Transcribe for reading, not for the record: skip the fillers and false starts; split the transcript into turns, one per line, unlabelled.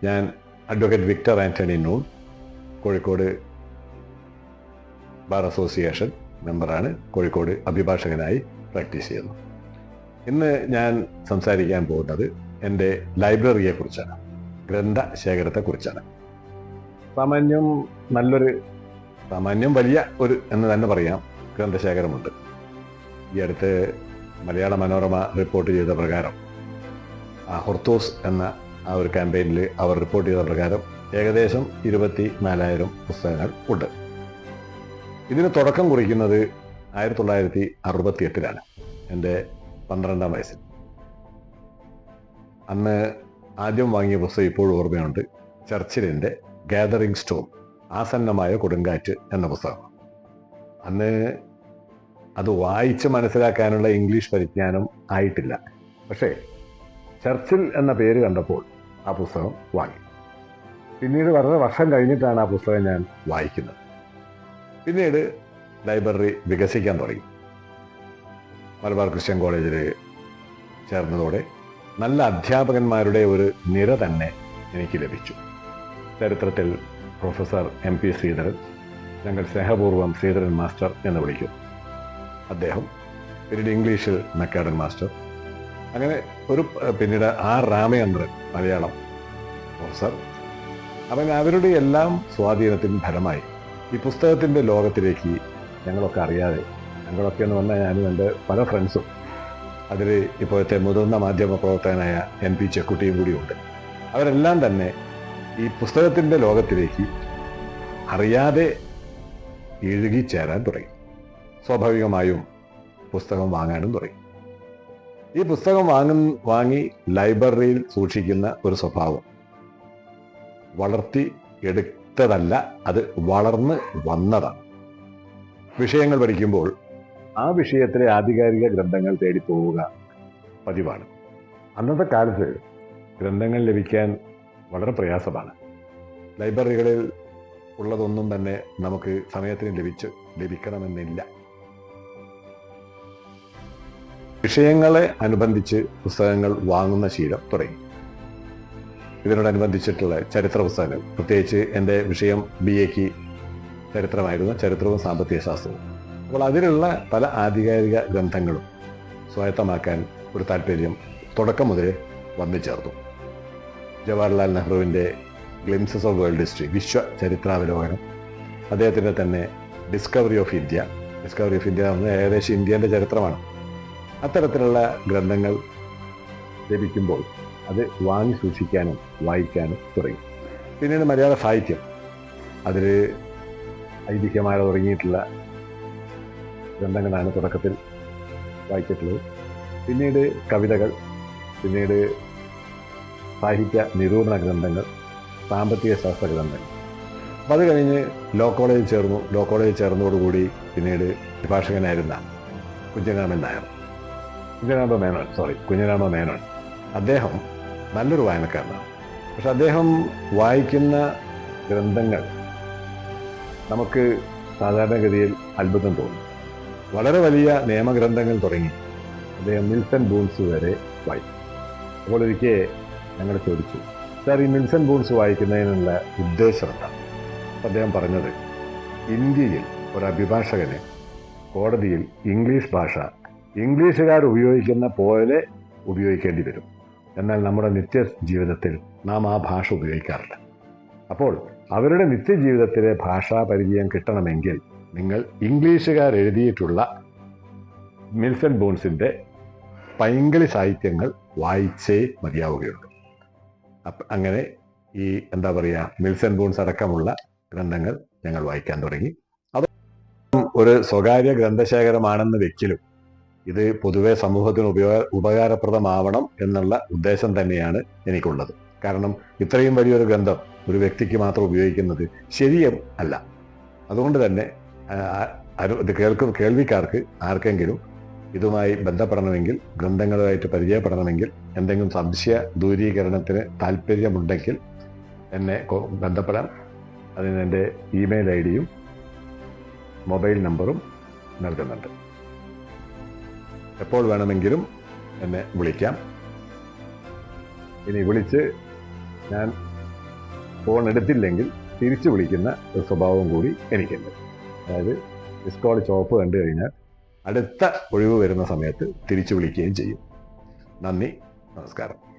ഞാൻ advocate Victor Antony noon, Kozhikode bar association മെമ്പറാണ്. Kozhikode അഭിഭാഷകനായി practice ചെയ്യുന്നു. ഇന്ന് ഞാൻ സംസാരിക്കാൻ പോകുന്നത് എൻ്റെ ലൈബ്രറിയെക്കുറിച്ചാണ്, ഗ്രന്ഥശേഖരത്തെക്കുറിച്ചാണ്. സാമാന്യം വലിയ ഒരു എന്ന് തന്നെ പറയാം ഗ്രന്ഥശേഖരമുണ്ട്. ഈ അടുത്ത് മലയാള മനോരമ റിപ്പോർട്ട് ചെയ്ത പ്രകാരം, ഹൊർത്തോസ് എന്ന ആ ഒരു ക്യാമ്പയിനിൽ അവർ റിപ്പോർട്ട് ചെയ്ത പ്രകാരം ഏകദേശം 24,000 പുസ്തകങ്ങൾ ഉണ്ട്. ഇതിന് തുടക്കം കുറിക്കുന്നത് 1968 എൻ്റെ 12ാം വയസ്സിൽ. അന്ന് ആദ്യം വാങ്ങിയ പുസ്തകം ഇപ്പോഴും ഓർമ്മയുണ്ട്. ചർച്ചിലിൻ്റെ ഗാദറിംഗ് സ്റ്റോം, ആസന്നമായ കൊടുങ്കാറ്റ് എന്ന പുസ്തകം. അന്ന് അത് വായിച്ച് മനസ്സിലാക്കാനുള്ള ഇംഗ്ലീഷ് പരിജ്ഞാനം ആയിട്ടില്ല. പക്ഷേ ചർച്ചിൽ എന്ന പേര് കണ്ടപ്പോൾ ആ പുസ്തകം വാങ്ങി. പിന്നീട് വളരെ വർഷം കഴിഞ്ഞിട്ടാണ് ആ പുസ്തകം ഞാൻ വായിക്കുന്നത്. പിന്നീട് ലൈബ്രറി വികസിക്കാൻ തുടങ്ങി. മലബാർ ക്രിസ്ത്യൻ കോളേജിൽ ചേർന്നതോടെ നല്ല അധ്യാപകന്മാരുടെ ഒരു നിര തന്നെ എനിക്ക് ലഭിച്ചു. ചരിത്രത്തിൽ പ്രൊഫസർ MP ശ്രീധരൻ, ഞങ്ങൾ സ്നേഹപൂർവ്വം ശ്രീധരൻ മാസ്റ്റർ എന്ന് വിളിക്കും, അദ്ദേഹം. പിന്നീട് ഇംഗ്ലീഷിൽ മെക്കാഡൻ മാസ്റ്റർ. അങ്ങനെ പിന്നീട് R രാമചന്ദ്രൻ, മലയാളം പ്രൊഫസർ. അവരുടെ എല്ലാം സ്വാധീനത്തിന് ഫലമായി ഈ പുസ്തകത്തിൻ്റെ ലോകത്തിലേക്ക് ഞങ്ങളൊക്കെ അറിയാതെ, ഞങ്ങളൊക്കെ എന്ന് പറഞ്ഞാൽ ഞാനും എൻ്റെ പല ഫ്രണ്ട്സും, അതിൽ ഇപ്പോഴത്തെ മുതിർന്ന മാധ്യമ പ്രവർത്തകനായ MP ചെക്കുട്ടിയും കൂടിയുണ്ട്, അവരെല്ലാം തന്നെ ഈ പുസ്തകത്തിൻ്റെ ലോകത്തിലേക്ക് അറിയാതെ ഇഴുകിച്ചേരാൻ തുടങ്ങി. സ്വാഭാവികമായും പുസ്തകം വാങ്ങാനും തുടങ്ങി. ഈ പുസ്തകം വാങ്ങി ലൈബ്രറിയിൽ സൂക്ഷിക്കുന്ന ഒരു സ്വഭാവം വളർത്തി എടുത്തതല്ല, അത് വളർന്ന് വന്നതാണ്. വിഷയങ്ങൾ പഠിക്കുമ്പോൾ ആ വിഷയത്തിലെ ആധികാരിക ഗ്രന്ഥങ്ങൾ തേടി പോവുക പതിവാണ്. അന്നത്തെ കാലത്ത് ഗ്രന്ഥങ്ങൾ ലഭിക്കാൻ വളരെ പ്രയാസമാണ്. ലൈബ്രറികളിൽ ഉള്ളതൊന്നും തന്നെ നമുക്ക് സമയത്തിന് ലഭിക്കണമെന്നില്ല. വിഷയങ്ങളെ അനുബന്ധിച്ച് പുസ്തകങ്ങൾ വാങ്ങുന്ന ശീലം തുടങ്ങി. ഇതിനോടനുബന്ധിച്ചിട്ടുള്ള ചരിത്ര പുസ്തകങ്ങൾ, പ്രത്യേകിച്ച് എൻ്റെ വിഷയം BA-ക്ക് ചരിത്രമായിരുന്നു, ചരിത്രവും സാമ്പത്തിക ശാസ്ത്രവും. അപ്പോൾ അതിലുള്ള പല ആധികാരിക ഗ്രന്ഥങ്ങളും സ്വായത്തമാക്കാൻ ഒരു താല്പര്യം തുടക്കം മുതലേ വന്നു ചേർന്നു. ജവഹർലാൽ നെഹ്റുവിൻ്റെ ഗ്ലിംസസ് ഓഫ് വേൾഡ് ഹിസ്റ്ററി, വിശ്വ ചരിത്രാവലോകനം, അദ്ദേഹത്തിൻ്റെ തന്നെ ഡിസ്കവറി ഓഫ് ഇന്ത്യ എന്ന് ഏകദേശം ഇന്ത്യൻ്റെ ചരിത്രമാണ്. അത്തരത്തിലുള്ള ഗ്രന്ഥങ്ങൾ ലഭിക്കുമ്പോൾ അത് വാങ്ങി സൂക്ഷിക്കാനും വായിക്കാനും തുടങ്ങി. പിന്നീട് മലയാള സാഹിത്യം, അതിൽ ഐതിഹ്യമായി തുടങ്ങിയിട്ടുള്ള ഗ്രന്ഥങ്ങളാണ് തുടക്കത്തിൽ വായിച്ചിട്ടുള്ളത്. പിന്നീട് കവിതകൾ, പിന്നീട് സാഹിത്യ നിരൂപണ ഗ്രന്ഥങ്ങൾ, സാമ്പത്തിക ശാസ്ത്ര ഗ്രന്ഥങ്ങൾ. അപ്പം അത് കഴിഞ്ഞ് ലോ കോളേജിൽ ചേർന്നു. ലോ കോളേജിൽ ചേർന്നതോടുകൂടി പിന്നീട് അഭിഭാഷകനായിരുന്ന കുഞ്ഞിരാമ മേനോൻ, അദ്ദേഹം നല്ലൊരു വായനക്കാരനാണ്. പക്ഷെ അദ്ദേഹം വായിക്കുന്ന ഗ്രന്ഥങ്ങൾ നമുക്ക് സാധാരണഗതിയിൽ അത്ഭുതം തോന്നും. വളരെ വലിയ നിയമഗ്രന്ഥങ്ങൾ തുടങ്ങി അദ്ദേഹം മിൽട്ടൺ ബൂൺസ് വരെ വായിക്കും. അപ്പോൾ ഒരിക്കൽ ഞങ്ങൾ ചോദിച്ചു, സാർ, ഈ മിൽട്ടൺ ബൂൺസ് വായിക്കുന്നതിനുള്ള ഉദ്ദേശം എന്താണ്? അദ്ദേഹം പറഞ്ഞത്, ഇന്ത്യയിൽ ഒരു അഭിഭാഷകന് കോടതിയിൽ ഇംഗ്ലീഷ് ഭാഷ ഇംഗ്ലീഷുകാർ ഉപയോഗിക്കുന്ന പോലെ ഉപയോഗിക്കേണ്ടി വരും. എന്നാൽ നമ്മുടെ നിത്യജീവിതത്തിൽ നാം ആ ഭാഷ ഉപയോഗിക്കാറില്ല. അപ്പോൾ അവരുടെ നിത്യജീവിതത്തിലെ ഭാഷാ പരിചയം കിട്ടണമെങ്കിൽ നിങ്ങൾ ഇംഗ്ലീഷുകാർ എഴുതിയിട്ടുള്ള മിൽട്ടൺ ബൂൺസിൻ്റെ പൈങ്കിളി സാഹിത്യങ്ങൾ വായിച്ചേ മതിയാവുകയുള്ളൂ. അങ്ങനെ ഈ മിൽട്ടൺ ബൂൺസ് അടക്കമുള്ള ഗ്രന്ഥങ്ങൾ ഞങ്ങൾ വായിക്കാൻ തുടങ്ങി. അത് ഒരു സ്വകാര്യ ഗ്രന്ഥശേഖരമാണെന്ന് വെച്ചിലും ഇത് പൊതുവെ സമൂഹത്തിന് ഉപകാരപ്രദമാവണം എന്നുള്ള ഉദ്ദേശം തന്നെയാണ് എനിക്കുള്ളത്. കാരണം ഇത്രയും വലിയൊരു ഗ്രന്ഥം ഒരു വ്യക്തിക്ക് മാത്രം ഉപയോഗിക്കുന്നത് ശരിയും അല്ല. അതുകൊണ്ട് തന്നെ കേൾവിക്കാർക്ക് ആർക്കെങ്കിലും ഇതുമായി ബന്ധപ്പെടണമെങ്കിൽ, ഗ്രന്ഥങ്ങളുമായിട്ട് പരിചയപ്പെടണമെങ്കിൽ, എന്തെങ്കിലും സംശയ ദൂരീകരണത്തിന് താല്പര്യമുണ്ടെങ്കിൽ എന്നെ ബന്ധപ്പെടാം. അതിന് എൻ്റെ ഇമെയിൽ ID-യും മൊബൈൽ നമ്പറും നൽകുന്നുണ്ട്. എപ്പോൾ വേണമെങ്കിലും എന്നെ വിളിക്കാം. ഇനി വിളിച്ച് ഞാൻ ഫോൺ എടുത്തില്ലെങ്കിൽ തിരിച്ചു വിളിക്കുന്ന ഒരു സ്വഭാവം കൂടി എനിക്കുണ്ട്. അതായത് മിസ് കോൾ ചുവപ്പ് കണ്ടു കഴിഞ്ഞാൽ അടുത്ത ഒഴിവ് വരുന്ന സമയത്ത് തിരിച്ചു വിളിക്കുകയും ചെയ്യും. നന്ദി, നമസ്കാരം.